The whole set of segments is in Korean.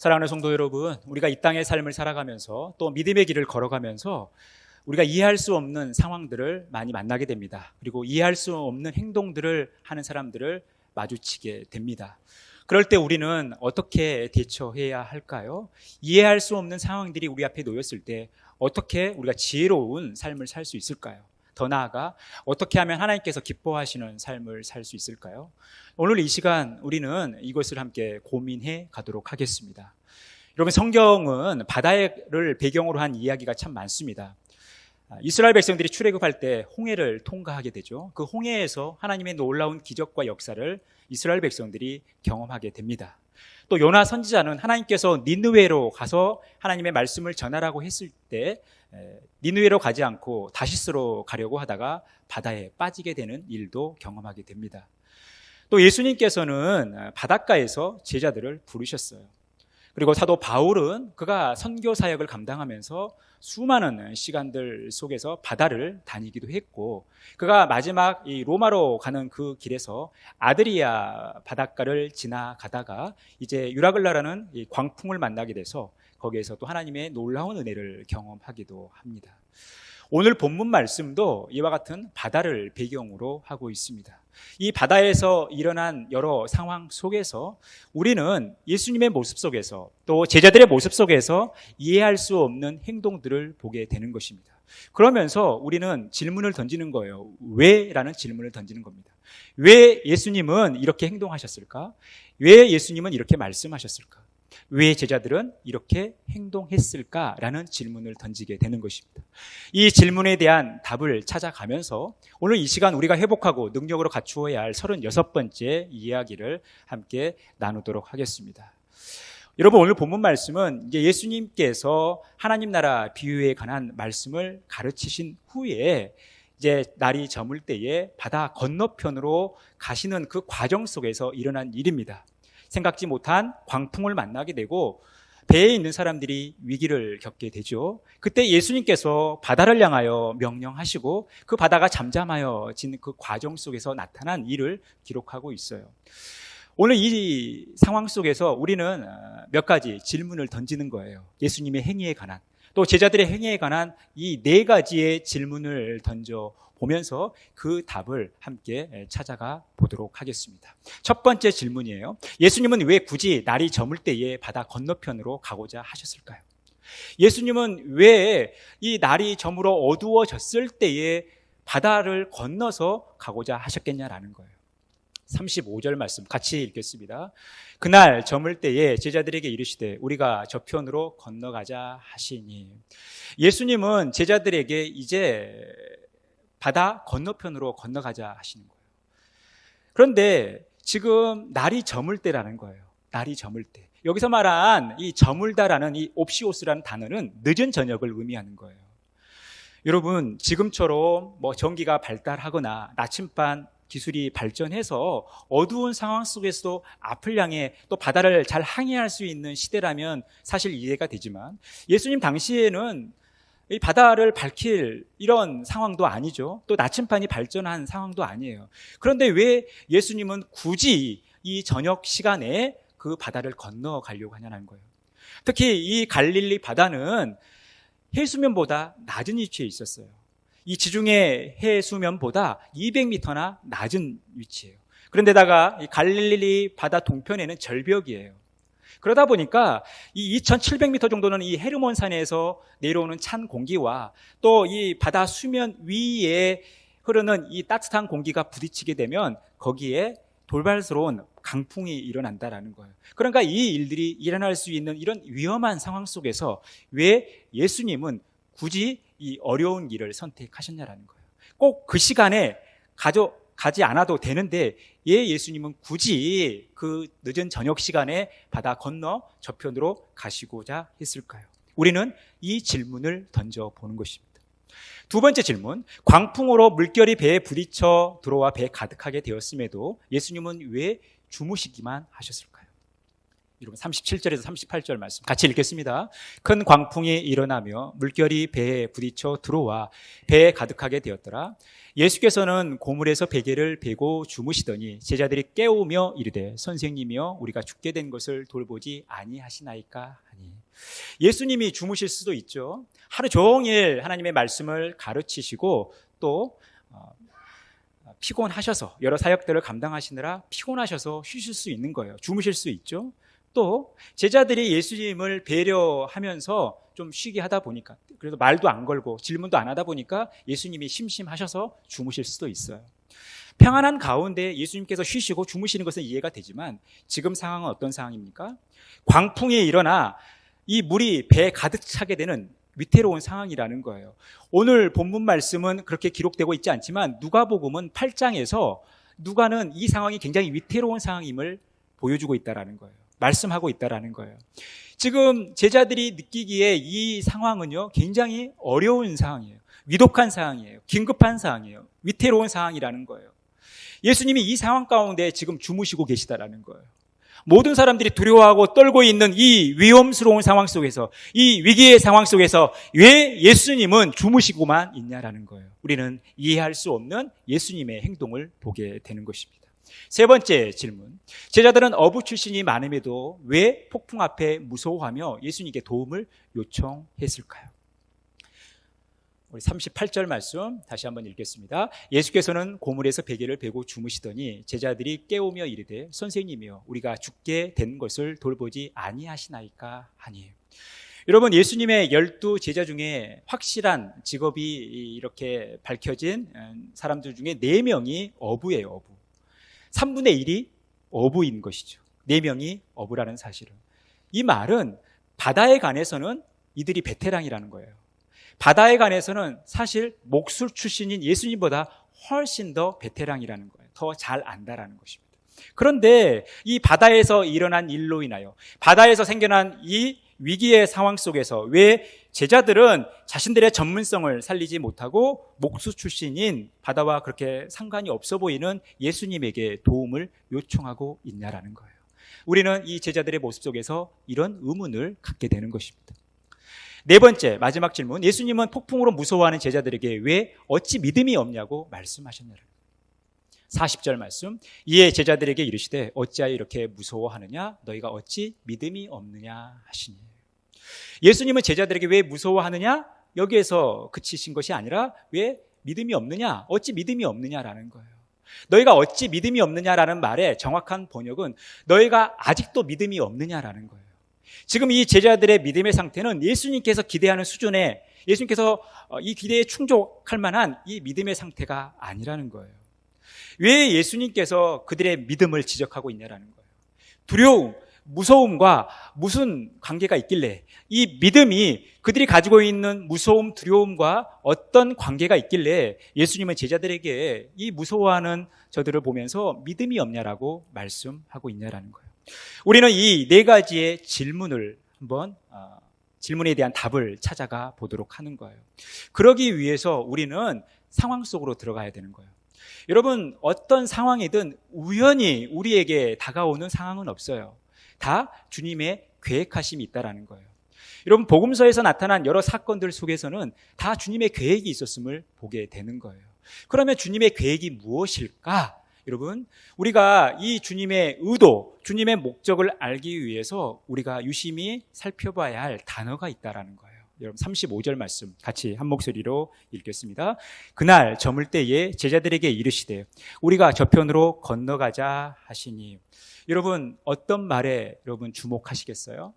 사랑하는 성도 여러분, 우리가 이 땅의 삶을 살아가면서 또 믿음의 길을 걸어가면서 우리가 이해할 수 없는 상황들을 많이 만나게 됩니다. 그리고 이해할 수 없는 행동들을 하는 사람들을 마주치게 됩니다. 그럴 때 우리는 어떻게 대처해야 할까요? 이해할 수 없는 상황들이 우리 앞에 놓였을 때 어떻게 우리가 지혜로운 삶을 살 수 있을까요? 더 나아가 어떻게 하면 하나님께서 기뻐하시는 삶을 살 수 있을까요? 오늘 이 시간 우리는 이것을 함께 고민해 가도록 하겠습니다. 여러분, 성경은 바다를 배경으로 한 이야기가 참 많습니다. 이스라엘 백성들이 출애굽할 때 홍해를 통과하게 되죠. 그 홍해에서 하나님의 놀라운 기적과 역사를 이스라엘 백성들이 경험하게 됩니다. 또 요나 선지자는 하나님께서 니느웨로 가서 하나님의 말씀을 전하라고 했을 때 니느웨로 가지 않고 다시스로 가려고 하다가 바다에 빠지게 되는 일도 경험하게 됩니다. 또 예수님께서는 바닷가에서 제자들을 부르셨어요. 그리고 사도 바울은 그가 선교 사역을 감당하면서 수많은 시간들 속에서 바다를 다니기도 했고, 그가 마지막 이 로마로 가는 그 길에서 아드리아 바닷가를 지나가다가 이제 유라글라라는 이 광풍을 만나게 돼서 거기에서 또 하나님의 놀라운 은혜를 경험하기도 합니다. 오늘 본문 말씀도 이와 같은 바다를 배경으로 하고 있습니다. 이 바다에서 일어난 여러 상황 속에서 우리는 예수님의 모습 속에서 또 제자들의 모습 속에서 이해할 수 없는 행동들을 보게 되는 것입니다. 그러면서 우리는 질문을 던지는 거예요. 왜? 라는 질문을 던지는 겁니다. 왜 예수님은 이렇게 행동하셨을까? 왜 예수님은 이렇게 말씀하셨을까? 왜 제자들은 이렇게 행동했을까라는 질문을 던지게 되는 것입니다. 이 질문에 대한 답을 찾아가면서 오늘 이 시간 우리가 회복하고 능력으로 갖추어야 할 36번째 이야기를 함께 나누도록 하겠습니다. 여러분, 오늘 본문 말씀은 이제 예수님께서 하나님 나라 비유에 관한 말씀을 가르치신 후에 이제 날이 저물 때에 바다 건너편으로 가시는 그 과정 속에서 일어난 일입니다. 생각지 못한 광풍을 만나게 되고 배에 있는 사람들이 위기를 겪게 되죠. 그때 예수님께서 바다를 향하여 명령하시고 그 바다가 잠잠하여진 그 과정 속에서 나타난 일을 기록하고 있어요. 오늘 이 상황 속에서 우리는 몇 가지 질문을 던지는 거예요. 예수님의 행위에 관한, 또 제자들의 행위에 관한 이 4가지의 질문을 던져 보면서 그 답을 함께 찾아가 보도록 하겠습니다. 첫 번째 질문이에요. 예수님은 왜 굳이 날이 저물 때에 바다 건너편으로 가고자 하셨을까요? 예수님은 왜 이 날이 저물어 어두워졌을 때에 바다를 건너서 가고자 하셨겠냐라는 거예요. 35절 말씀 같이 읽겠습니다. 그날 저물 때에 제자들에게 이르시되 우리가 저편으로 건너가자 하시니, 예수님은 제자들에게 이제 바다 건너편으로 건너가자 하시는 거예요. 그런데 지금 날이 저물 때라는 거예요. 날이 저물 때. 여기서 말한 이 저물다라는 이 옵시오스라는 단어는 늦은 저녁을 의미하는 거예요. 여러분, 지금처럼 전기가 발달하거나 나침반 기술이 발전해서 어두운 상황 속에서도 앞을 향해 또 바다를 잘 항해할 수 있는 시대라면 사실 이해가 되지만, 예수님 당시에는 이 바다를 밝힐 이런 상황도 아니죠. 또 나침반이 발전한 상황도 아니에요. 그런데 왜 예수님은 굳이 이 저녁 시간에 그 바다를 건너가려고 하냐는 거예요. 특히 이 갈릴리 바다는 해수면보다 낮은 위치에 있었어요. 이 지중해 해수면보다 200m나 낮은 위치예요. 그런데다가 이 갈릴리 바다 동편에는 절벽이에요. 그러다 보니까 이 2700m 정도는 이 헤르몬 산에서 내려오는 찬 공기와 또 이 바다 수면 위에 흐르는 이 따뜻한 공기가 부딪히게 되면 거기에 돌발스러운 강풍이 일어난다라는 거예요. 그러니까 이 일들이 일어날 수 있는 이런 위험한 상황 속에서 왜 예수님은 굳이 이 어려운 길을 선택하셨냐라는 거예요. 꼭 그 시간에 가지 않아도 되는데 왜 예수님은 굳이 그 늦은 저녁 시간에 바다 건너 저편으로 가시고자 했을까요? 우리는 이 질문을 던져보는 것입니다. 두 번째 질문, 광풍으로 물결이 배에 부딪혀 들어와 배에 가득하게 되었음에도 예수님은 왜 주무시기만 하셨을까요? 여러분 37절에서 38절 말씀 같이 읽겠습니다. 큰 광풍이 일어나며 물결이 배에 부딪혀 들어와 배에 가득하게 되었더라. 예수께서는 고물에서 베개를 베고 주무시더니 제자들이 깨우며 이르되 선생님이여 우리가 죽게 된 것을 돌보지 아니하시나이까 하니. 예수님이 주무실 수도 있죠. 하루 종일 하나님의 말씀을 가르치시고 또 피곤하셔서 여러 사역들을 감당하시느라 피곤하셔서 쉬실 수 있는 거예요. 주무실 수 있죠. 또 제자들이 예수님을 배려하면서 좀 쉬게 하다 보니까, 그래도 말도 안 걸고 질문도 안 하다 보니까 예수님이 심심하셔서 주무실 수도 있어요. 평안한 가운데 예수님께서 쉬시고 주무시는 것은 이해가 되지만 지금 상황은 어떤 상황입니까? 광풍이 일어나 이 물이 배에 가득 차게 되는 위태로운 상황이라는 거예요. 오늘 본문 말씀은 그렇게 기록되고 있지 않지만 누가복음은 8장에서 누가는 이 상황이 굉장히 위태로운 상황임을 보여주고 있다는 거예요. 말씀하고 있다는 거예요. 지금 제자들이 느끼기에 이 상황은요, 굉장히 어려운 상황이에요. 위독한 상황이에요. 긴급한 상황이에요. 위태로운 상황이라는 거예요. 예수님이 이 상황 가운데 지금 주무시고 계시다라는 거예요. 모든 사람들이 두려워하고 떨고 있는 이 위험스러운 상황 속에서, 이 위기의 상황 속에서 왜 예수님은 주무시고만 있냐라는 거예요. 우리는 이해할 수 없는 예수님의 행동을 보게 되는 것입니다. 세 번째 질문. 제자들은 어부 출신이 많음에도 왜 폭풍 앞에 무서워하며 예수님께 도움을 요청했을까요? 우리 38절 말씀 다시 한번 읽겠습니다. 예수께서는 고물에서 베개를 베고 주무시더니 제자들이 깨우며 이르되 선생님이여 우리가 죽게 된 것을 돌보지 아니하시나이까 하니. 여러분, 예수님의 12 제자 중에 확실한 직업이 이렇게 밝혀진 사람들 중에 4명이 어부예요. 어부. 3분의 1이 어부인 것이죠. 4명이 어부라는 사실은. 이 말은 바다에 관해서는 이들이 베테랑이라는 거예요. 바다에 관해서는 사실 목술 출신인 예수님보다 훨씬 더 베테랑이라는 거예요. 더 잘 안다라는 것입니다. 그런데 이 바다에서 일어난 일로 인하여, 바다에서 생겨난 이 위기의 상황 속에서 왜 제자들은 자신들의 전문성을 살리지 못하고 목수 출신인 바다와 그렇게 상관이 없어 보이는 예수님에게 도움을 요청하고 있냐라는 거예요. 우리는 이 제자들의 모습 속에서 이런 의문을 갖게 되는 것입니다. 네 번째, 마지막 질문. 예수님은 폭풍으로 무서워하는 제자들에게 왜 어찌 믿음이 없냐고 말씀하셨느냐. 40절 말씀. 이에 제자들에게 이르시되 어찌하여 이렇게 무서워하느냐? 너희가 어찌 믿음이 없느냐 하시니. 예수님은 제자들에게 왜 무서워하느냐? 여기에서 그치신 것이 아니라 왜 믿음이 없느냐? 어찌 믿음이 없느냐라는 거예요. 너희가 어찌 믿음이 없느냐라는 말의 정확한 번역은 너희가 아직도 믿음이 없느냐라는 거예요. 지금 이 제자들의 믿음의 상태는 예수님께서 기대하는 수준의, 예수님께서 이 기대에 충족할 만한 이 믿음의 상태가 아니라는 거예요. 왜 예수님께서 그들의 믿음을 지적하고 있냐라는 거예요. 두려움, 무서움과 무슨 관계가 있길래, 이 믿음이 그들이 가지고 있는 무서움, 두려움과 어떤 관계가 있길래 예수님은 제자들에게 이 무서워하는 저들을 보면서 믿음이 없냐라고 말씀하고 있냐라는 거예요. 우리는 이 4가지의 질문을 한번 질문에 대한 답을 찾아가 보도록 하는 거예요. 그러기 위해서 우리는 상황 속으로 들어가야 되는 거예요. 여러분, 어떤 상황이든 우연히 우리에게 다가오는 상황은 없어요. 다 주님의 계획하심이 있다라는 거예요. 여러분, 복음서에서 나타난 여러 사건들 속에서는 다 주님의 계획이 있었음을 보게 되는 거예요. 그러면 주님의 계획이 무엇일까? 여러분, 우리가 이 주님의 의도, 주님의 목적을 알기 위해서 우리가 유심히 살펴봐야 할 단어가 있다라는 거예요. 여러분, 35절 말씀 같이 한 목소리로 읽겠습니다. 그날 저물 때에 제자들에게 이르시되 우리가 저편으로 건너가자 하시니. 여러분, 어떤 말에 여러분 주목하시겠어요?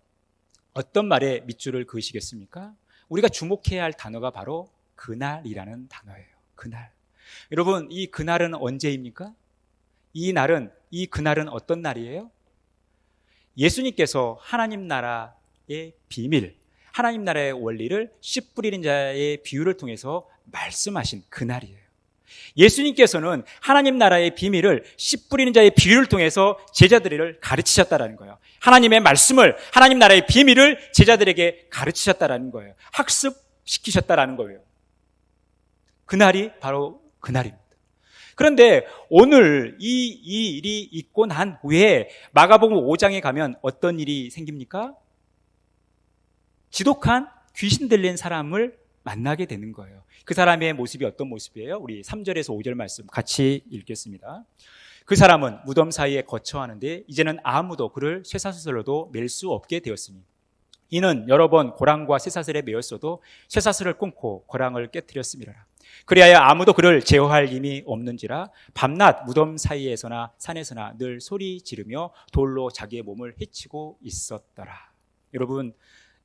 어떤 말에 밑줄을 그으시겠습니까? 우리가 주목해야 할 단어가 바로 그날이라는 단어예요. 그날. 여러분, 이 그날은 언제입니까? 이 그날은 어떤 날이에요? 예수님께서 하나님 나라의 비밀, 하나님 나라의 원리를 씨 뿌리는 자의 비유를 통해서 말씀하신 그날이에요. 예수님께서는 하나님 나라의 비밀을 씨 뿌리는 자의 비유를 통해서 제자들을 가르치셨다라는 거예요. 하나님의 말씀을, 하나님 나라의 비밀을 제자들에게 가르치셨다라는 거예요. 학습시키셨다라는 거예요. 그날이 바로 그날입니다. 그런데 오늘 이 일이 있고 난 후에 마가복음 5장에 가면 어떤 일이 생깁니까? 지독한 귀신 들린 사람을 만나게 되는 거예요. 그 사람의 모습이 어떤 모습이에요? 우리 3절에서 5절 말씀 같이 읽겠습니다. 그 사람은 무덤 사이에 거처하는데 이제는 아무도 그를 쇠사슬로도 맬 수 없게 되었으니 이는 여러 번 고랑과 쇠사슬에 매였어도 쇠사슬을 끊고 고랑을 깨뜨렸음이라. 그리하여 아무도 그를 제어할 힘이 없는지라 밤낮 무덤 사이에서나 산에서나 늘 소리 지르며 돌로 자기의 몸을 해치고 있었더라. 여러분,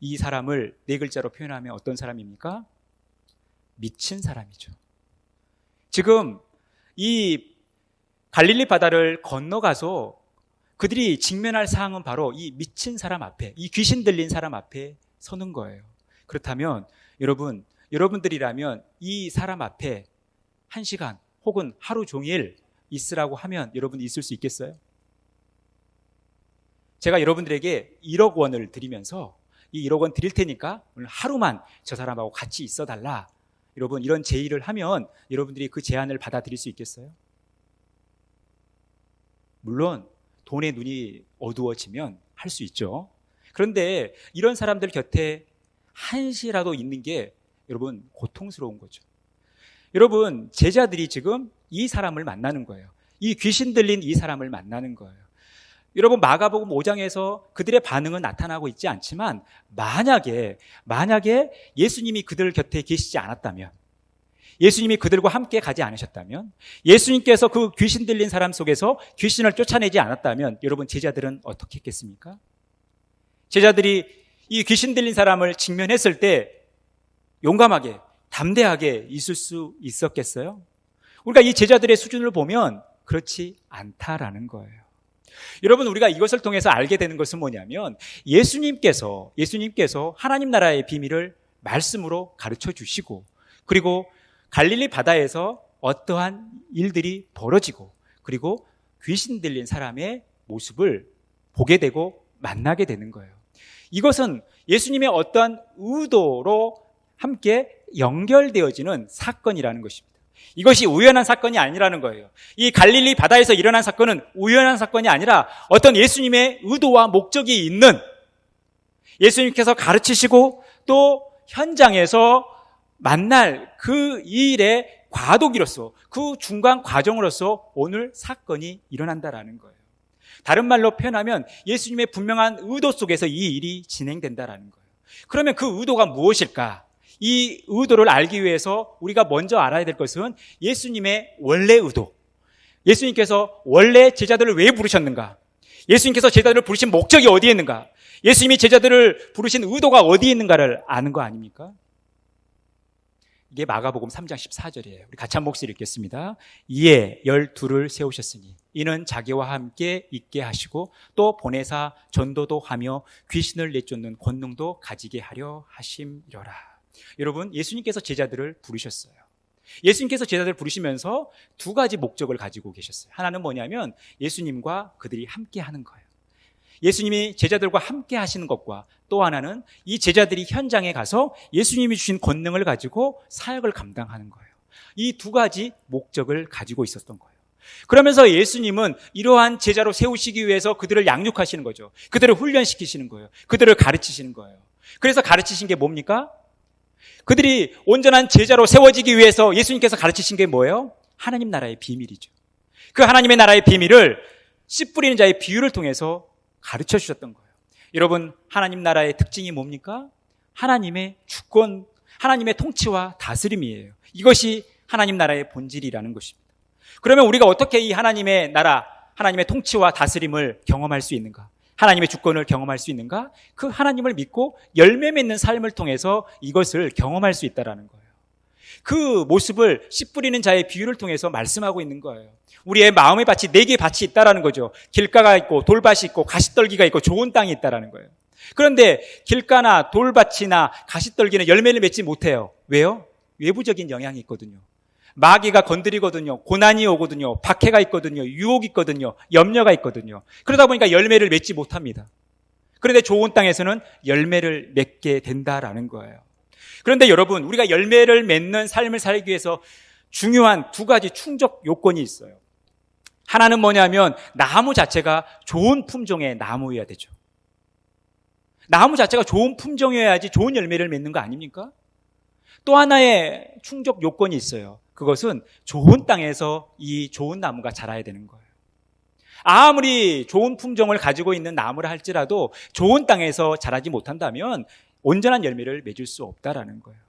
이 사람을 네 글자로 표현하면 어떤 사람입니까? 미친 사람이죠. 지금 이 갈릴리 바다를 건너가서 그들이 직면할 상황은 바로 이 미친 사람 앞에, 이 귀신 들린 사람 앞에 서는 거예요. 그렇다면 여러분들이라면 이 사람 앞에 1시간 혹은 하루 종일 있으라고 하면 여러분 있을 수 있겠어요? 제가 여러분들에게 1억 원을 드리면서 이 1억 원 드릴 테니까 오늘 하루만 저 사람하고 같이 있어달라. 여러분, 이런 제의를 하면 여러분들이 그 제안을 받아들일 수 있겠어요? 물론 돈의 눈이 어두워지면 할 수 있죠. 그런데 이런 사람들 곁에 한시라도 있는 게 여러분 고통스러운 거죠. 여러분, 제자들이 지금 이 사람을 만나는 거예요. 이 귀신 들린 이 사람을 만나는 거예요. 여러분, 마가복음 5장에서 그들의 반응은 나타나고 있지 않지만 만약에 예수님이 그들 곁에 계시지 않았다면, 예수님이 그들과 함께 가지 않으셨다면, 예수님께서 그 귀신 들린 사람 속에서 귀신을 쫓아내지 않았다면 여러분, 제자들은 어떻게 했겠습니까? 제자들이 이 귀신 들린 사람을 직면했을 때 용감하게, 담대하게 있을 수 있었겠어요? 우리가 이 제자들의 수준을 보면 그렇지 않다라는 거예요. 여러분, 우리가 이것을 통해서 알게 되는 것은 뭐냐면 예수님께서 하나님 나라의 비밀을 말씀으로 가르쳐 주시고, 그리고 갈릴리 바다에서 어떠한 일들이 벌어지고, 그리고 귀신 들린 사람의 모습을 보게 되고 만나게 되는 거예요. 이것은 예수님의 어떠한 의도로 함께 연결되어지는 사건이라는 것입니다. 이것이 우연한 사건이 아니라는 거예요. 이 갈릴리 바다에서 일어난 사건은 우연한 사건이 아니라 어떤 예수님의 의도와 목적이 있는, 예수님께서 가르치시고 또 현장에서 만날 그 일의 과도기로서, 그 중간 과정으로서 오늘 사건이 일어난다라는 거예요. 다른 말로 표현하면 예수님의 분명한 의도 속에서 이 일이 진행된다라는 거예요. 그러면 그 의도가 무엇일까? 이 의도를 알기 위해서 우리가 먼저 알아야 될 것은 예수님의 원래 의도, 예수님께서 원래 제자들을 왜 부르셨는가, 예수님께서 제자들을 부르신 목적이 어디에 있는가, 예수님이 제자들을 부르신 의도가 어디에 있는가를 아는 거 아닙니까? 이게 마가복음 3장 14절이에요. 우리 같이 한 목소리 읽겠습니다. 이에 12를 세우셨으니 이는 자기와 함께 있게 하시고 또 보내사 전도도 하며 귀신을 내쫓는 권능도 가지게 하려 하심이로라. 여러분, 예수님께서 제자들을 부르셨어요. 예수님께서 제자들을 부르시면서 두 가지 목적을 가지고 계셨어요. 하나는 뭐냐면 예수님과 그들이 함께 하는 거예요. 예수님이 제자들과 함께 하시는 것과 또 하나는 이 제자들이 현장에 가서 예수님이 주신 권능을 가지고 사역을 감당하는 거예요. 이 두 가지 목적을 가지고 있었던 거예요. 그러면서 예수님은 이러한 제자로 세우시기 위해서 그들을 양육하시는 거죠. 그들을 훈련시키시는 거예요. 그들을 가르치시는 거예요. 그래서 가르치신 게 뭡니까? 그들이 온전한 제자로 세워지기 위해서 예수님께서 가르치신 게 뭐예요? 하나님 나라의 비밀이죠. 그 하나님의 나라의 비밀을 씨 뿌리는 자의 비유를 통해서 가르쳐 주셨던 거예요. 여러분, 하나님 나라의 특징이 뭡니까? 하나님의 주권, 하나님의 통치와 다스림이에요. 이것이 하나님 나라의 본질이라는 것입니다. 그러면 우리가 어떻게 이 하나님의 나라, 하나님의 통치와 다스림을 경험할 수 있는가? 하나님의 주권을 경험할 수 있는가? 그 하나님을 믿고 열매 맺는 삶을 통해서 이것을 경험할 수 있다는 거예요. 그 모습을 씨 뿌리는 자의 비유를 통해서 말씀하고 있는 거예요. 우리의 마음의 밭이 4개의 밭이 있다라는 거죠. 길가가 있고 돌밭이 있고 가시떨기가 있고 좋은 땅이 있다라는 거예요. 그런데 길가나 돌밭이나 가시떨기는 열매를 맺지 못해요. 왜요? 외부적인 영향이 있거든요. 마귀가 건드리거든요. 고난이 오거든요. 박해가 있거든요. 유혹이 있거든요. 염려가 있거든요. 그러다 보니까 열매를 맺지 못합니다. 그런데 좋은 땅에서는 열매를 맺게 된다라는 거예요. 그런데 여러분, 우리가 열매를 맺는 삶을 살기 위해서 중요한 두 가지 충족 요건이 있어요. 하나는 뭐냐면 나무 자체가 좋은 품종의 나무여야 되죠. 나무 자체가 좋은 품종이어야지 좋은 열매를 맺는 거 아닙니까? 또 하나의 충족 요건이 있어요. 그것은 좋은 땅에서 이 좋은 나무가 자라야 되는 거예요. 아무리 좋은 품종을 가지고 있는 나무라 할지라도 좋은 땅에서 자라지 못한다면 온전한 열매를 맺을 수 없다라는 거예요.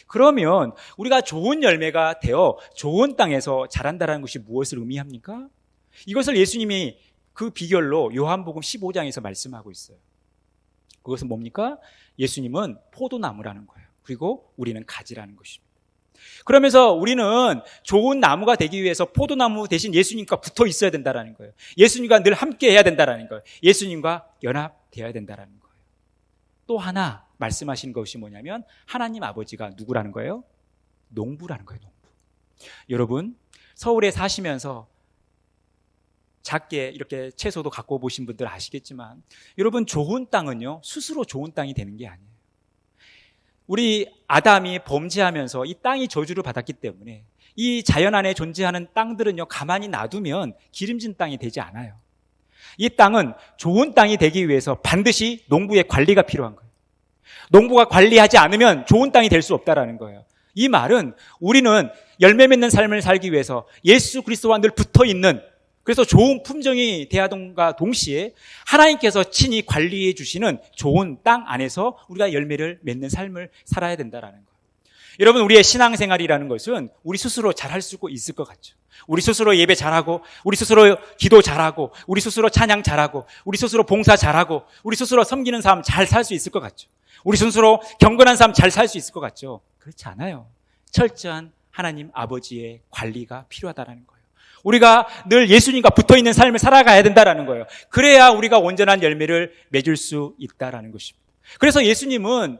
그러면 우리가 좋은 열매가 되어 좋은 땅에서 자란다는 것이 무엇을 의미합니까? 이것을 예수님이 그 비결로 요한복음 15장에서 말씀하고 있어요. 그것은 뭡니까? 예수님은 포도나무라는 거예요. 그리고 우리는 가지라는 것입니다. 그러면서 우리는 좋은 나무가 되기 위해서 포도나무 대신 예수님과 붙어 있어야 된다는 거예요. 예수님과 늘 함께 해야 된다는 거예요. 예수님과 연합되어야 된다는 거예요. 또 하나 말씀하신 것이 뭐냐면 하나님 아버지가 누구라는 거예요? 농부라는 거예요. 농부. 여러분, 서울에 사시면서 작게 이렇게 채소도 갖고 보신 분들 아시겠지만 여러분, 좋은 땅은요 스스로 좋은 땅이 되는 게 아니에요. 우리 아담이 범죄하면서 이 땅이 저주를 받았기 때문에 이 자연 안에 존재하는 땅들은요 가만히 놔두면 기름진 땅이 되지 않아요. 이 땅은 좋은 땅이 되기 위해서 반드시 농부의 관리가 필요한 거예요. 농부가 관리하지 않으면 좋은 땅이 될 수 없다라는 거예요. 이 말은 우리는 열매 맺는 삶을 살기 위해서 예수 그리스도와 늘 붙어있는, 그래서 좋은 품종이 되어야동과 동시에 하나님께서 친히 관리해 주시는 좋은 땅 안에서 우리가 열매를 맺는 삶을 살아야 된다는 거예요. 여러분, 우리의 신앙생활이라는 것은 우리 스스로 잘할 수 있을 것 같죠. 우리 스스로 예배 잘하고, 우리 스스로 기도 잘하고, 우리 스스로 찬양 잘하고, 우리 스스로 봉사 잘하고, 우리 스스로 섬기는 삶 잘 살 수 있을 것 같죠. 우리 스스로 경건한 삶 잘 살 수 있을 것 같죠. 그렇지 않아요. 철저한 하나님 아버지의 관리가 필요하다는 거예요. 우리가 늘 예수님과 붙어있는 삶을 살아가야 된다는 거예요. 그래야 우리가 온전한 열매를 맺을 수 있다는 것입니다. 그래서 예수님은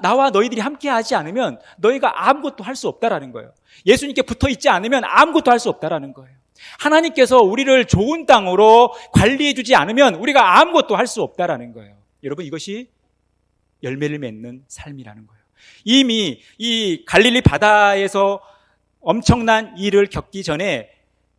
나와 너희들이 함께 하지 않으면 너희가 아무것도 할 수 없다는 거예요. 예수님께 붙어있지 않으면 아무것도 할 수 없다는 거예요. 하나님께서 우리를 좋은 땅으로 관리해 주지 않으면 우리가 아무것도 할 수 없다는 거예요. 여러분, 이것이 열매를 맺는 삶이라는 거예요. 이미 이 갈릴리 바다에서 엄청난 일을 겪기 전에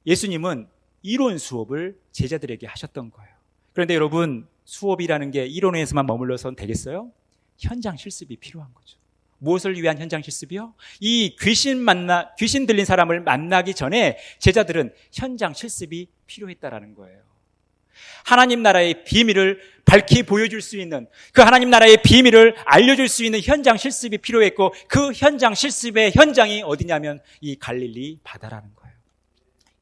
예수님은 이론 수업을 제자들에게 하셨던 거예요. 그런데 여러분, 수업이라는 게 이론에서만 머물러서는 되겠어요? 현장 실습이 필요한 거죠. 무엇을 위한 현장 실습이요? 이 귀신 들린 사람을 만나기 전에 제자들은 현장 실습이 필요했다라는 거예요. 하나님 나라의 비밀을 밝히 보여줄 수 있는, 그 하나님 나라의 비밀을 알려줄 수 있는 현장 실습이 필요했고, 그 현장 실습의 현장이 어디냐면 이 갈릴리 바다라는 거예요.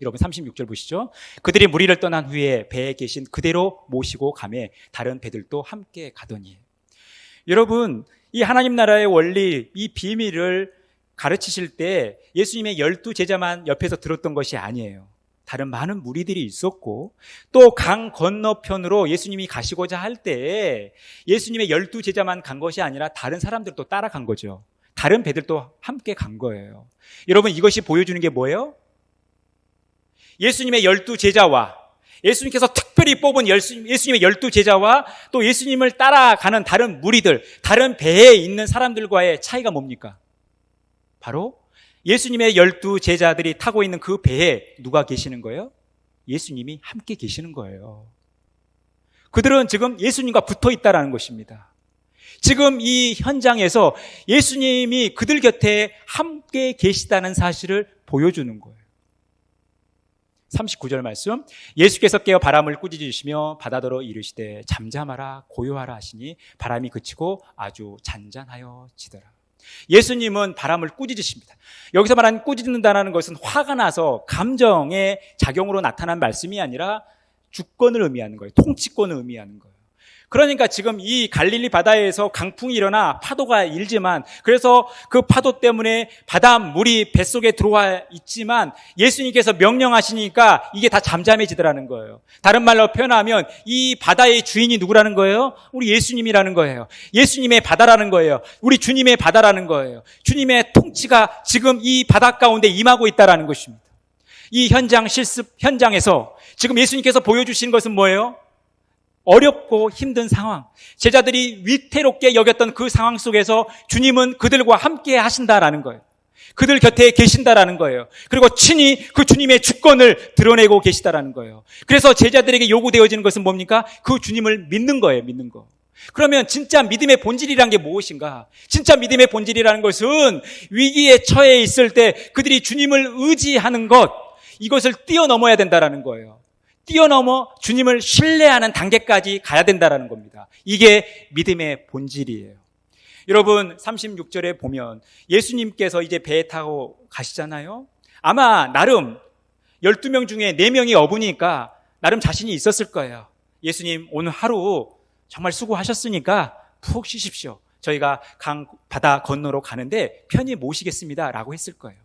여러분, 36절 보시죠. 그들이 무리를 떠난 후에 배에 계신 그대로 모시고 가매 다른 배들도 함께 가더니. 여러분, 이 하나님 나라의 원리, 이 비밀을 가르치실 때 예수님의 12제자만 옆에서 들었던 것이 아니에요. 다른 많은 무리들이 있었고, 또 강 건너편으로 예수님이 가시고자 할 때 예수님의 12제자만 간 것이 아니라 다른 사람들도 따라간 거죠. 다른 배들도 함께 간 거예요. 여러분, 이것이 보여주는 게 뭐예요? 예수님의 12제자와 예수님께서 특별히 뽑은 예수님의 12제자와 또 예수님을 따라가는 다른 무리들, 다른 배에 있는 사람들과의 차이가 뭡니까? 바로 예수님의 12제자들이 타고 있는 그 배에 누가 계시는 거예요? 예수님이 함께 계시는 거예요. 그들은 지금 예수님과 붙어 있다는 것입니다. 지금 이 현장에서 예수님이 그들 곁에 함께 계시다는 사실을 보여주는 거예요. 39절 말씀, 예수께서 깨어 바람을 꾸짖으시며 바다더러 이르시되 잠잠하라 고요하라 하시니 바람이 그치고 아주 잔잔하여 지더라. 예수님은 바람을 꾸짖으십니다. 여기서 말하는 꾸짖는다는 것은 화가 나서 감정의 작용으로 나타난 말씀이 아니라 주권을 의미하는 거예요. 통치권을 의미하는 거예요. 그러니까 지금 이 갈릴리 바다에서 강풍이 일어나 파도가 일지만, 그래서 그 파도 때문에 바닷물이 뱃속에 들어와 있지만 예수님께서 명령하시니까 이게 다 잠잠해지더라는 거예요. 다른 말로 표현하면 이 바다의 주인이 누구라는 거예요? 우리 예수님이라는 거예요. 예수님의 바다라는 거예요. 우리 주님의 바다라는 거예요. 주님의 통치가 지금 이 바다 가운데 임하고 있다는 것입니다. 이 현장 실습 현장에서 지금 예수님께서 보여주신 것은 뭐예요? 어렵고 힘든 상황, 제자들이 위태롭게 여겼던 그 상황 속에서 주님은 그들과 함께 하신다라는 거예요. 그들 곁에 계신다라는 거예요. 그리고 친히 그 주님의 주권을 드러내고 계시다라는 거예요. 그래서 제자들에게 요구되어지는 것은 뭡니까? 그 주님을 믿는 거예요. 믿는 거. 그러면 진짜 믿음의 본질이라는 게 무엇인가? 진짜 믿음의 본질이라는 것은 위기에 처해 있을 때 그들이 주님을 의지하는 것, 이것을 뛰어넘어야 된다라는 거예요. 뛰어넘어 주님을 신뢰하는 단계까지 가야 된다라는 겁니다. 이게 믿음의 본질이에요. 여러분 36절에 보면 예수님께서 이제 배에 타고 가시잖아요. 아마 나름 12명 중에 4명이 어부니까 나름 자신이 있었을 거예요. 예수님 오늘 하루 정말 수고하셨으니까 푹 쉬십시오. 저희가 바다 건너로 가는데 편히 모시겠습니다 라고 했을 거예요.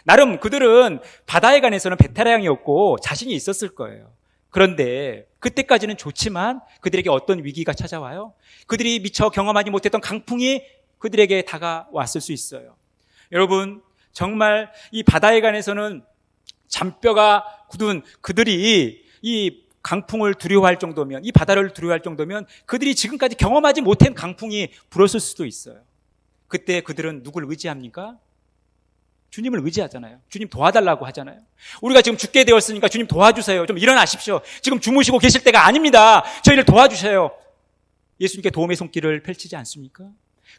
나름 그들은 바다에 관해서는 베테랑이었고 자신이 있었을 거예요. 그런데 그때까지는 좋지만 그들에게 어떤 위기가 찾아와요? 그들이 미처 경험하지 못했던 강풍이 그들에게 다가왔을 수 있어요. 여러분 정말 이 바다에 관해서는 잔뼈가 굳은 그들이 이 강풍을 두려워할 정도면, 이 바다를 두려워할 정도면 그들이 지금까지 경험하지 못한 강풍이 불었을 수도 있어요. 그때 그들은 누굴 의지합니까? 주님을 의지하잖아요. 주님 도와달라고 하잖아요. 우리가 지금 죽게 되었으니까 주님 도와주세요. 좀 일어나십시오. 지금 주무시고 계실 때가 아닙니다. 저희를 도와주세요. 예수님께 도움의 손길을 펼치지 않습니까?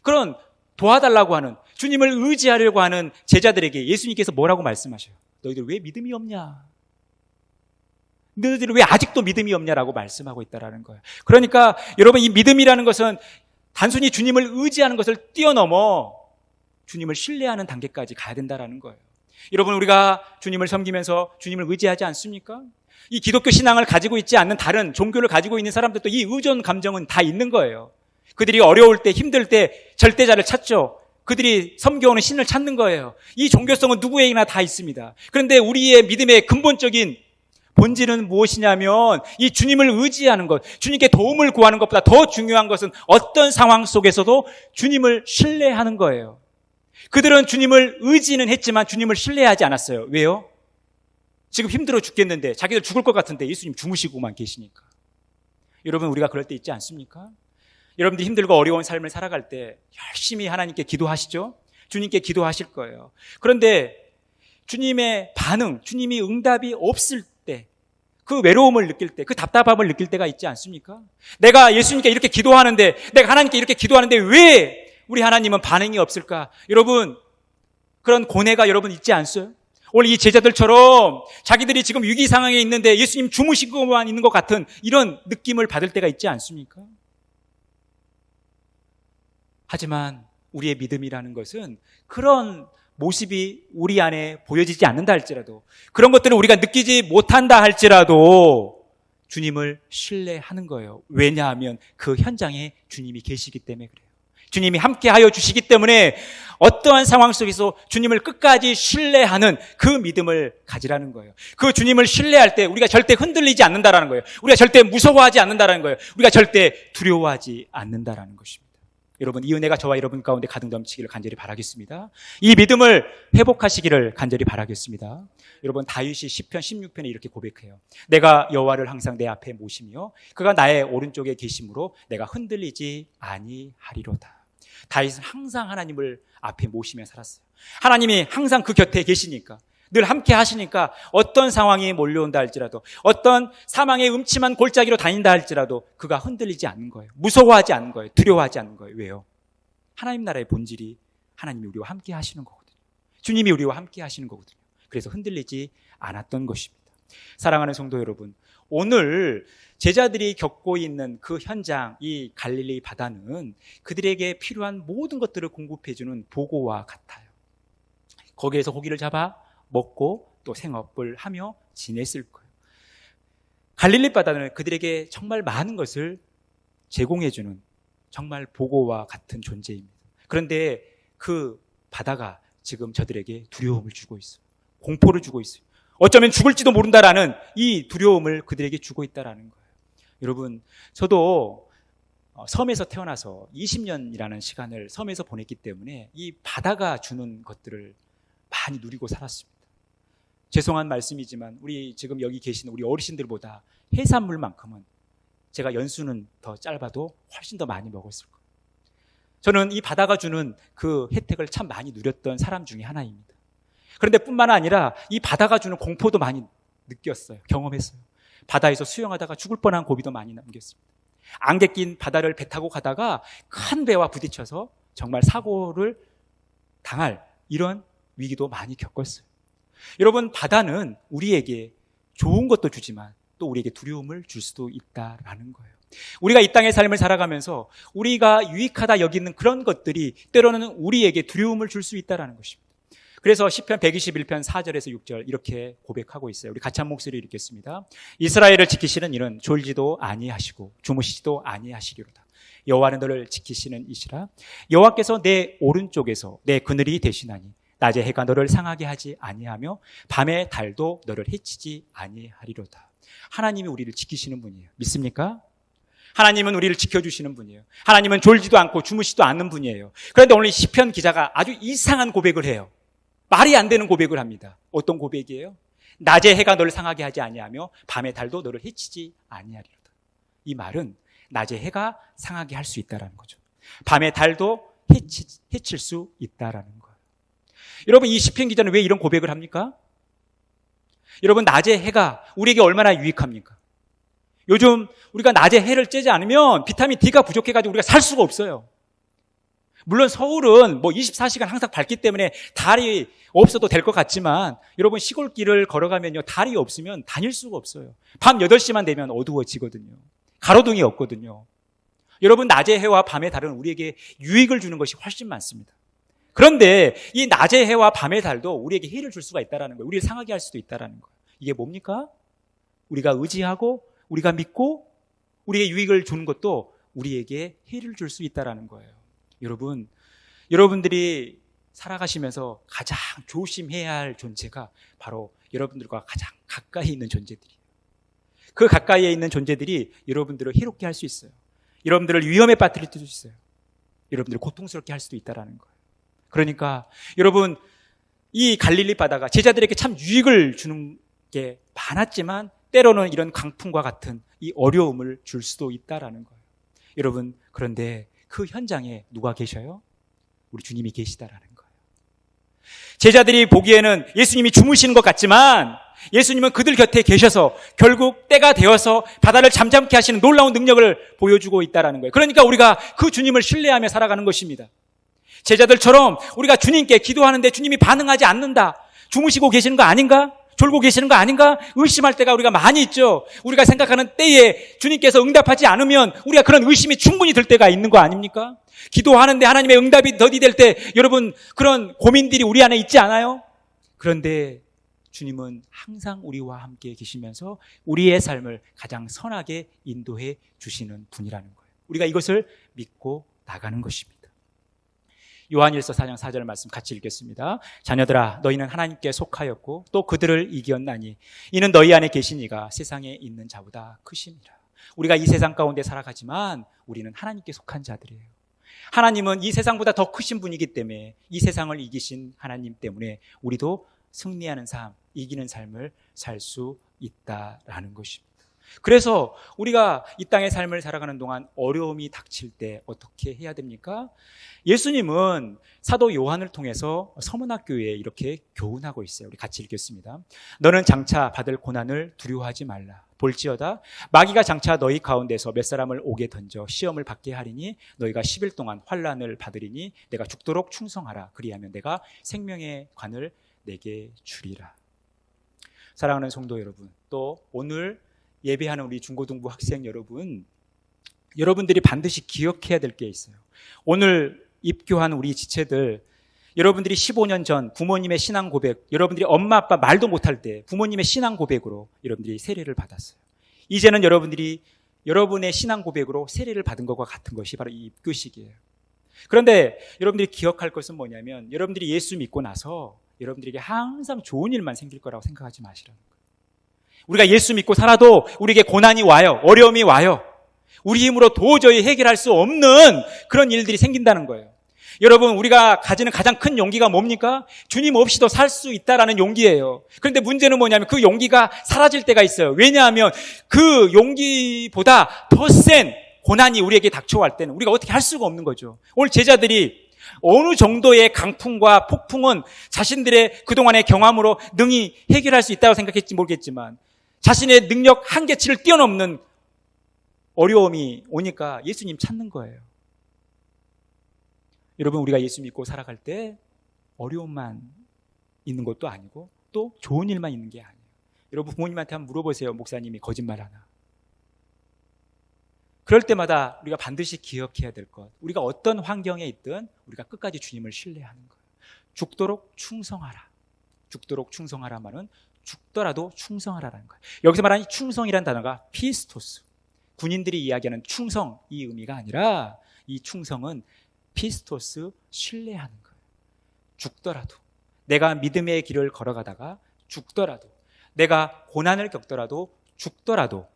그런 도와달라고 하는, 주님을 의지하려고 하는 제자들에게 예수님께서 뭐라고 말씀하셔요? 너희들 왜 믿음이 없냐? 너희들 왜 아직도 믿음이 없냐라고 말씀하고 있다라는 거예요. 그러니까 여러분 이 믿음이라는 것은 단순히 주님을 의지하는 것을 뛰어넘어 주님을 신뢰하는 단계까지 가야 된다라는 거예요. 여러분 우리가 주님을 섬기면서 주님을 의지하지 않습니까? 이 기독교 신앙을 가지고 있지 않는 다른 종교를 가지고 있는 사람들도 이 의존 감정은 다 있는 거예요. 그들이 어려울 때 힘들 때 절대자를 찾죠. 그들이 섬겨오는 신을 찾는 거예요. 이 종교성은 누구에게나 다 있습니다. 그런데 우리의 믿음의 근본적인 본질은 무엇이냐면 이 주님을 의지하는 것, 주님께 도움을 구하는 것보다 더 중요한 것은 어떤 상황 속에서도 주님을 신뢰하는 거예요. 그들은 주님을 의지는 했지만 주님을 신뢰하지 않았어요. 왜요? 지금 힘들어 죽겠는데, 자기들 죽을 것 같은데 예수님 주무시고만 계시니까. 여러분 우리가 그럴 때 있지 않습니까? 여러분들이 힘들고 어려운 삶을 살아갈 때 열심히 하나님께 기도하시죠? 주님께 기도하실 거예요. 그런데 주님의 반응, 주님이 응답이 없을 때, 그 외로움을 느낄 때, 그 답답함을 느낄 때가 있지 않습니까? 내가 예수님께 이렇게 기도하는데, 내가 하나님께 이렇게 기도하는데 왜 우리 하나님은 반응이 없을까? 여러분 그런 고뇌가 여러분 있지 않어요? 오늘 이 제자들처럼 자기들이 지금 위기 상황에 있는데 예수님 주무시고만 있는 것 같은 이런 느낌을 받을 때가 있지 않습니까? 하지만 우리의 믿음이라는 것은 그런 모습이 우리 안에 보여지지 않는다 할지라도, 그런 것들을 우리가 느끼지 못한다 할지라도 주님을 신뢰하는 거예요. 왜냐하면 그 현장에 주님이 계시기 때문에 그래요. 주님이 함께하여 주시기 때문에 어떠한 상황 속에서 주님을 끝까지 신뢰하는 그 믿음을 가지라는 거예요. 그 주님을 신뢰할 때 우리가 절대 흔들리지 않는다라는 거예요. 우리가 절대 무서워하지 않는다라는 거예요. 우리가 절대 두려워하지 않는다라는 것입니다. 여러분 이 은혜가 저와 여러분 가운데 가득 넘치기를 간절히 바라겠습니다. 이 믿음을 회복하시기를 간절히 바라겠습니다. 여러분 다윗이 시편 16편에 이렇게 고백해요. 내가 여호와를 항상 내 앞에 모시며 그가 나의 오른쪽에 계심으로 내가 흔들리지 아니하리로다. 다윗은 항상 하나님을 앞에 모시며 살았어요. 하나님이 항상 그 곁에 계시니까, 늘 함께 하시니까 어떤 상황이 몰려온다 할지라도, 어떤 사망의 음침한 골짜기로 다닌다 할지라도 그가 흔들리지 않는 거예요. 무서워하지 않는 거예요. 두려워하지 않는 거예요. 왜요? 하나님 나라의 본질이 하나님이 우리와 함께 하시는 거거든요. 주님이 우리와 함께 하시는 거거든요. 그래서 흔들리지 않았던 것입니다. 사랑하는 성도 여러분, 오늘 제자들이 겪고 있는 그 현장, 이 갈릴리 바다는 그들에게 필요한 모든 것들을 공급해주는 보고와 같아요. 거기에서 고기를 잡아 먹고 또 생업을 하며 지냈을 거예요. 갈릴리 바다는 그들에게 정말 많은 것을 제공해주는 정말 보고와 같은 존재입니다. 그런데 그 바다가 지금 저들에게 두려움을 주고 있어요. 공포를 주고 있어요. 어쩌면 죽을지도 모른다라는 이 두려움을 그들에게 주고 있다라는 거예요. 여러분, 저도 섬에서 태어나서 20년이라는 시간을 섬에서 보냈기 때문에 이 바다가 주는 것들을 많이 누리고 살았습니다. 죄송한 말씀이지만 우리 지금 여기 계신 우리 어르신들보다 해산물만큼은 제가 연수는 더 짧아도 훨씬 더 많이 먹었을 거예요. 저는 이 바다가 주는 그 혜택을 참 많이 누렸던 사람 중에 하나입니다. 그런데 뿐만 아니라 이 바다가 주는 공포도 많이 느꼈어요. 경험했어요. 바다에서 수영하다가 죽을 뻔한 고비도 많이 남겼습니다. 안개 낀 바다를 배 타고 가다가 큰 배와 부딪혀서 정말 사고를 당할 이런 위기도 많이 겪었어요. 여러분, 바다는 우리에게 좋은 것도 주지만 또 우리에게 두려움을 줄 수도 있다라는 거예요. 우리가 이 땅의 삶을 살아가면서 우리가 유익하다 여기는 그런 것들이 때로는 우리에게 두려움을 줄 수 있다는 것입니다. 그래서 시편 121편 4절에서 6절 이렇게 고백하고 있어요. 우리 같이 한 목소리 읽겠습니다. 이스라엘을 지키시는 이는 졸지도 아니하시고 주무시지도 아니하시리로다. 여호와는 너를 지키시는 이시라. 여호와께서 내 오른쪽에서 내 그늘이 되시나니 낮에 해가 너를 상하게 하지 아니하며 밤에 달도 너를 해치지 아니하리로다. 하나님이 우리를 지키시는 분이에요. 믿습니까? 하나님은 우리를 지켜주시는 분이에요. 하나님은 졸지도 않고 주무시지도 않는 분이에요. 그런데 오늘 시편 기자가 아주 이상한 고백을 해요. 말이 안 되는 고백을 합니다. 어떤 고백이에요? 낮에 해가 너를 상하게 하지 아니하며 밤에 달도 너를 해치지 아니하리로다. 이 말은 낮에 해가 상하게 할 수 있다는 거죠. 밤에 달도 해칠 수 있다는 거예요. 여러분, 이 시편 기자는 왜 이런 고백을 합니까? 여러분, 낮에 해가 우리에게 얼마나 유익합니까? 요즘 우리가 낮에 해를 쬐지 않으면 비타민 D가 부족해가지고 우리가 살 수가 없어요. 물론 서울은 24시간 항상 밝기 때문에 달이 없어도 될 것 같지만 여러분, 시골길을 걸어가면요, 달이 없으면 다닐 수가 없어요. 밤 8시만 되면 어두워지거든요. 가로등이 없거든요. 여러분, 낮의 해와 밤의 달은 우리에게 유익을 주는 것이 훨씬 많습니다. 그런데 이 낮의 해와 밤의 달도 우리에게 해를 줄 수가 있다는 거예요. 우리를 상하게 할 수도 있다는 거예요. 이게 뭡니까? 우리가 의지하고 우리가 믿고 우리에게 유익을 주는 것도 우리에게 해를 줄 수 있다는 거예요. 여러분, 여러분들이 살아가시면서 가장 조심해야 할 존재가 바로 여러분들과 가장 가까이 있는 존재들이에요. 그 가까이에 있는 존재들이 여러분들을 해롭게 할 수 있어요. 여러분들을 위험에 빠뜨릴 수도 있어요. 여러분들을 고통스럽게 할 수도 있다는 거예요. 그러니까 여러분, 이 갈릴리 바다가 제자들에게 참 유익을 주는 게 많았지만 때로는 이런 강풍과 같은 이 어려움을 줄 수도 있다는 거예요. 여러분, 그런데 그 현장에 누가 계셔요? 우리 주님이 계시다라는 거예요. 제자들이 보기에는 예수님이 주무시는 것 같지만 예수님은 그들 곁에 계셔서 결국 때가 되어서 바다를 잠잠케 하시는 놀라운 능력을 보여주고 있다는 거예요. 그러니까 우리가 그 주님을 신뢰하며 살아가는 것입니다. 제자들처럼 우리가 주님께 기도하는데 주님이 반응하지 않는다, 주무시고 계시는 거 아닌가? 졸고 계시는 거 아닌가? 의심할 때가 우리가 많이 있죠. 우리가 생각하는 때에 주님께서 응답하지 않으면 우리가 그런 의심이 충분히 들 때가 있는 거 아닙니까? 기도하는데 하나님의 응답이 더디될 때 여러분, 그런 고민들이 우리 안에 있지 않아요? 그런데 주님은 항상 우리와 함께 계시면서 우리의 삶을 가장 선하게 인도해 주시는 분이라는 거예요. 우리가 이것을 믿고 나가는 것입니다. 요한일서 4장 4절 말씀 같이 읽겠습니다. 자녀들아, 너희는 하나님께 속하였고 또 그들을 이겼나니 이는 너희 안에 계신 이가 세상에 있는 자보다 크심이라. 우리가 이 세상 가운데 살아가지만 우리는 하나님께 속한 자들이에요. 하나님은 이 세상보다 더 크신 분이기 때문에 이 세상을 이기신 하나님 때문에 우리도 승리하는 삶, 이기는 삶을 살 수 있다라는 것입니다. 그래서 우리가 이 땅의 삶을 살아가는 동안 어려움이 닥칠 때 어떻게 해야 됩니까? 예수님은 사도 요한을 통해서 서문학교에 이렇게 교훈하고 있어요. 우리 같이 읽겠습니다. 너는 장차 받을 고난을 두려워하지 말라. 볼지어다 마귀가 장차 너희 가운데서 몇 사람을 옥에 던져 시험을 받게 하리니 너희가 10일 동안 환난을 받으리니 내가 죽도록 충성하라. 그리하면 내가 생명의 관을 내게 주리라. 사랑하는 성도 여러분, 또 오늘 예배하는 우리 중고등부 학생 여러분, 여러분들이 반드시 기억해야 될 게 있어요. 오늘 입교한 우리 지체들, 여러분들이 15년 전 부모님의 신앙 고백, 여러분들이 엄마 아빠 말도 못할 때 부모님의 신앙 고백으로 여러분들이 세례를 받았어요. 이제는 여러분들이 여러분의 신앙 고백으로 세례를 받은 것과 같은 것이 바로 이 입교식이에요. 그런데 여러분들이 기억할 것은 뭐냐면, 여러분들이 예수 믿고 나서 여러분들에게 항상 좋은 일만 생길 거라고 생각하지 마시라는 거예요. 우리가 예수 믿고 살아도 우리에게 고난이 와요. 어려움이 와요. 우리 힘으로 도저히 해결할 수 없는 그런 일들이 생긴다는 거예요. 여러분, 우리가 가지는 가장 큰 용기가 뭡니까? 주님 없이도 살 수 있다라는 용기예요. 그런데 문제는 뭐냐면 그 용기가 사라질 때가 있어요. 왜냐하면 그 용기보다 더 센 고난이 우리에게 닥쳐갈 때는 우리가 어떻게 할 수가 없는 거죠. 오늘 제자들이 어느 정도의 강풍과 폭풍은 자신들의 그동안의 경험으로 능히 해결할 수 있다고 생각했지 모르겠지만 자신의 능력 한계치를 뛰어넘는 어려움이 오니까 예수님 찾는 거예요. 여러분, 우리가 예수 믿고 살아갈 때 어려움만 있는 것도 아니고 또 좋은 일만 있는 게 아니에요. 여러분, 부모님한테 한번 물어보세요. 목사님이 거짓말하나. 그럴 때마다 우리가 반드시 기억해야 될 것, 우리가 어떤 환경에 있든 우리가 끝까지 주님을 신뢰하는 거예요. 죽도록 충성하라. 죽도록 충성하라 말은 죽더라도 충성하라는 거예요. 여기서 말하는 충성이라는 단어가 피스토스, 군인들이 이야기하는 충성, 이 의미가 아니라 이 충성은 피스토스, 신뢰하는 거예요. 죽더라도, 내가 믿음의 길을 걸어가다가 죽더라도, 내가 고난을 겪더라도 죽더라도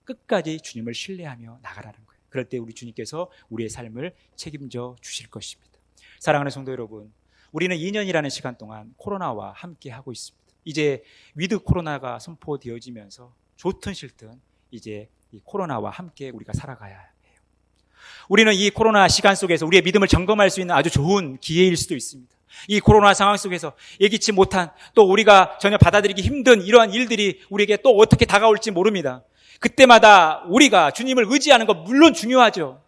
끝까지 주님을 신뢰하며 나가라는 거예요. 그럴 때 우리 주님께서 우리의 삶을 책임져 주실 것입니다. 사랑하는 성도 여러분, 우리는 2년이라는 시간 동안 코로나와 함께 하고 있습니다. 이제 위드 코로나가 선포되어지면서 좋든 싫든 이제 이 코로나와 함께 우리가 살아가야 해요. 우리는 이 코로나 시간 속에서 우리의 믿음을 점검할 수 있는 아주 좋은 기회일 수도 있습니다. 이 코로나 상황 속에서 예기치 못한, 또 우리가 전혀 받아들이기 힘든 이러한 일들이 우리에게 또 어떻게 다가올지 모릅니다. 그때마다 우리가 주님을 의지하는 것 물론 중요하죠.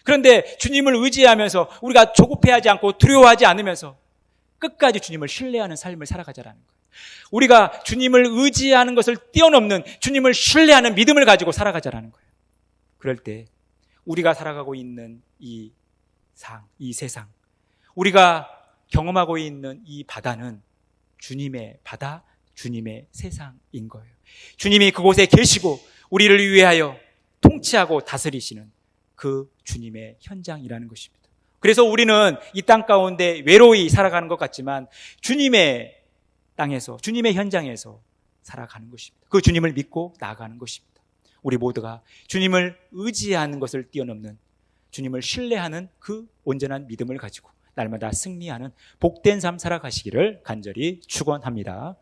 그런데 주님을 의지하면서 우리가 조급해하지 않고 두려워하지 않으면서 끝까지 주님을 신뢰하는 삶을 살아가자라는 거예요. 우리가 주님을 의지하는 것을 뛰어넘는 주님을 신뢰하는 믿음을 가지고 살아가자라는 거예요. 그럴 때 우리가 살아가고 있는 이 세상, 우리가 경험하고 있는 이 바다는 주님의 바다, 주님의 세상인 거예요. 주님이 그곳에 계시고 우리를 위하여 통치하고 다스리시는 그 주님의 현장이라는 것입니다. 그래서 우리는 이 땅 가운데 외로이 살아가는 것 같지만 주님의 땅에서, 주님의 현장에서 살아가는 것입니다. 그 주님을 믿고 나아가는 것입니다. 우리 모두가 주님을 의지하는 것을 뛰어넘는, 주님을 신뢰하는 그 온전한 믿음을 가지고 날마다 승리하는 복된 삶 살아가시기를 간절히 축원합니다.